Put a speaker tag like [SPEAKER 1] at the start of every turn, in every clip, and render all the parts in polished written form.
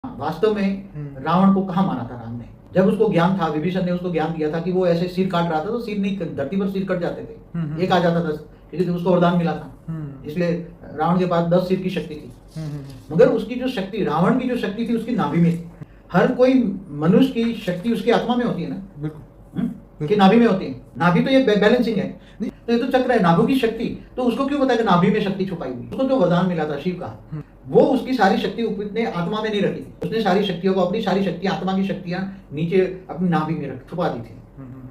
[SPEAKER 1] वास्तव में रावण को कहाँ मारा था राम ने? जब उसको ज्ञान था, विभीषण ने उसको ज्ञान दिया था कि वो ऐसे सिर काट रहा था तो सिर नहीं, धरती पर सिर कट जाते थे, एक आ जाता था, क्योंकि उसको वरदान मिला था। इसलिए रावण के पास 10 सिर की शक्ति थी। मगर उसकी जो शक्ति, रावण की जो शक्ति थी, उसकी नाभि में थी। हर कोई मनुष्य की शक्ति उसकी आत्मा में होती है ना, बिल्कुल, कि नाभि में होती है। नाभि तो ये बैलेंसिंग है, तो ये तो चक्र है नाभि की शक्ति। तो उसको क्यों पता है कि नाभि में शक्ति छुपाई हुई? उसको जो वरदान मिला था शिव का, वो उसकी सारी शक्ति उसने आत्मा में नहीं रखी थी। उसने सारी शक्तियों को, अपनी सारी शक्तियां, आत्मा की छुपा अपनी नाभि में छुपा दी थी,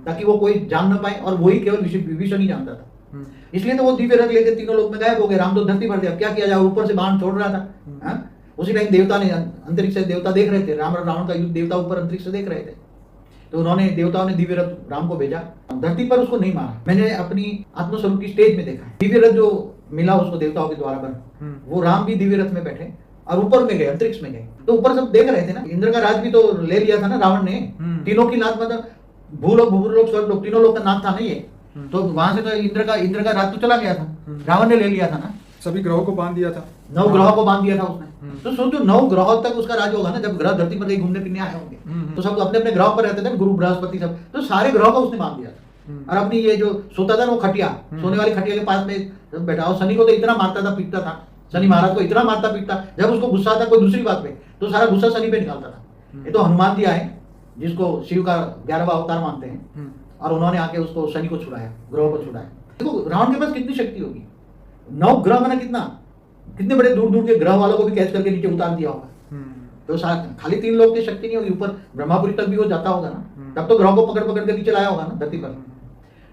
[SPEAKER 1] ताकि वो कोई जान न पाए, और वही केवल विभीषण ही जानता था। इसलिए तो वो दिव्य रथ लेकर तीनों लोग में गायब हो गए। राम तो धरती पर थे, अब क्या किया जाए? ऊपर से बाण छोड़ रहा था। उसी टाइम देवता ने, अंतरिक्ष से देवता देख रहे थे राम और रावण का युद्ध, देवता ऊपर अंतरिक्ष से देख रहे थे। तो उन्होंने, देवताओं ने दिव्य रथ राम को भेजा। धरती पर उसको नहीं मारा। मैंने अपनी आत्मस्वरूप की स्टेज में देखा, दिव्य रथ जो मिला उसको देवताओं के द्वारा पर, वो राम भी दिव्य रथ में बैठे और ऊपर में गए, अंतरिक्ष में गए। तो ऊपर सब देख रहे थे ना। इंद्र का राज भी तो ले लिया था ना रावण ने। तीनों की नाथ, मतलब भूलोक, भूलोक, स्वर्गलोक, तीनों लोग का नाथ था ना ये। तो वहां से तो इंद्र का राज तो चला गया था, रावण ने ले लिया था ना।
[SPEAKER 2] सभी ग्रहों को बांध दिया था,
[SPEAKER 1] 9 ग्रहों को बांध दिया था उसने। तो सोचो 9 ग्रहों तक उसका राज होगा ना, जब ग्रह धरती पर कहीं घूमने फिरने आए होंगे तो सब अपने अपने ग्रहों पर रहते थे, गुरु बृहस्पति सब, तो सारे ग्रहों का उसने बांध दिया था। और अपनी ये जो सोता था ना, वो खटिया, सोने वाली खटिया के पास में बैठा। और शनि को तो इतना मारता था, पीटता था, शनि महाराज को इतना मारता पीटता, जब उसको गुस्सा आता कोई दूसरी बात पे तो सारा गुस्सा शनि पे निकालता था। ये तो हनुमान दिया है, जिसको शिव का 11वां अवतार मानते हैं, और उन्होंने आके उसको शनि को छुड़ाया, ग्रहों को छुड़ाया। देखो रावण के पास कितनी शक्ति होगी। 9 ग्रह मैंने कितने बड़े दूर दूर के ग्रह वालों को भी कैच करके नीचे उतार दिया होगा। तो खाली 3 लोग की शक्ति नहीं होगी, ऊपर ब्रह्मापुरी तक भी वो जाता होगा ना, तब तो ग्रहों को पकड़ पकड़ के नीचे लाया होगा ना धरती पर।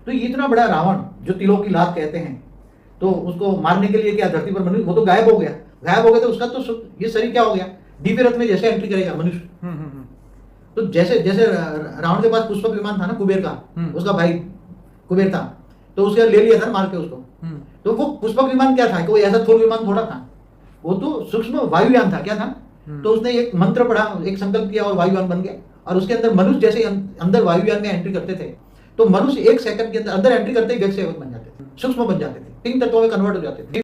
[SPEAKER 1] तो इतना बड़ा रावण, जो तिलों की लात कहते हैं, तो उसको मारने के लिए क्या धरती पर मनुष्य, वो तो गायब हो गया। तो उसका तो ये शरीर क्या हो गया? दिव्य रथ में जैसे एंट्री करेगा मनुष्य, तो जैसे जैसे रावण के पास पुष्पक विमान था ना, कुबेर का, उसका भाई कुबेर था, तो उसके ले लिया था मार के उसको। तो वो पुष्पक विमान क्या था? कोई ऐसा थोर विमान थोड़ा था, वो तो सूक्ष्म वायुयान था। क्या था? तो उसने एक मंत्र पढ़ा, एक संकल्प किया और वायुयान बन गया। और उसके अंदर मनुष्य जैसे अंदर वायुयान में एंट्री करते थे, तो मनुष्य 1 सेकंड के अंदर एंट्री करते ही व्यक्ति बन जाते थे, सूक्ष्म बन जाते थे, 3 तत्वों में कन्वर्ट हो जाते थे।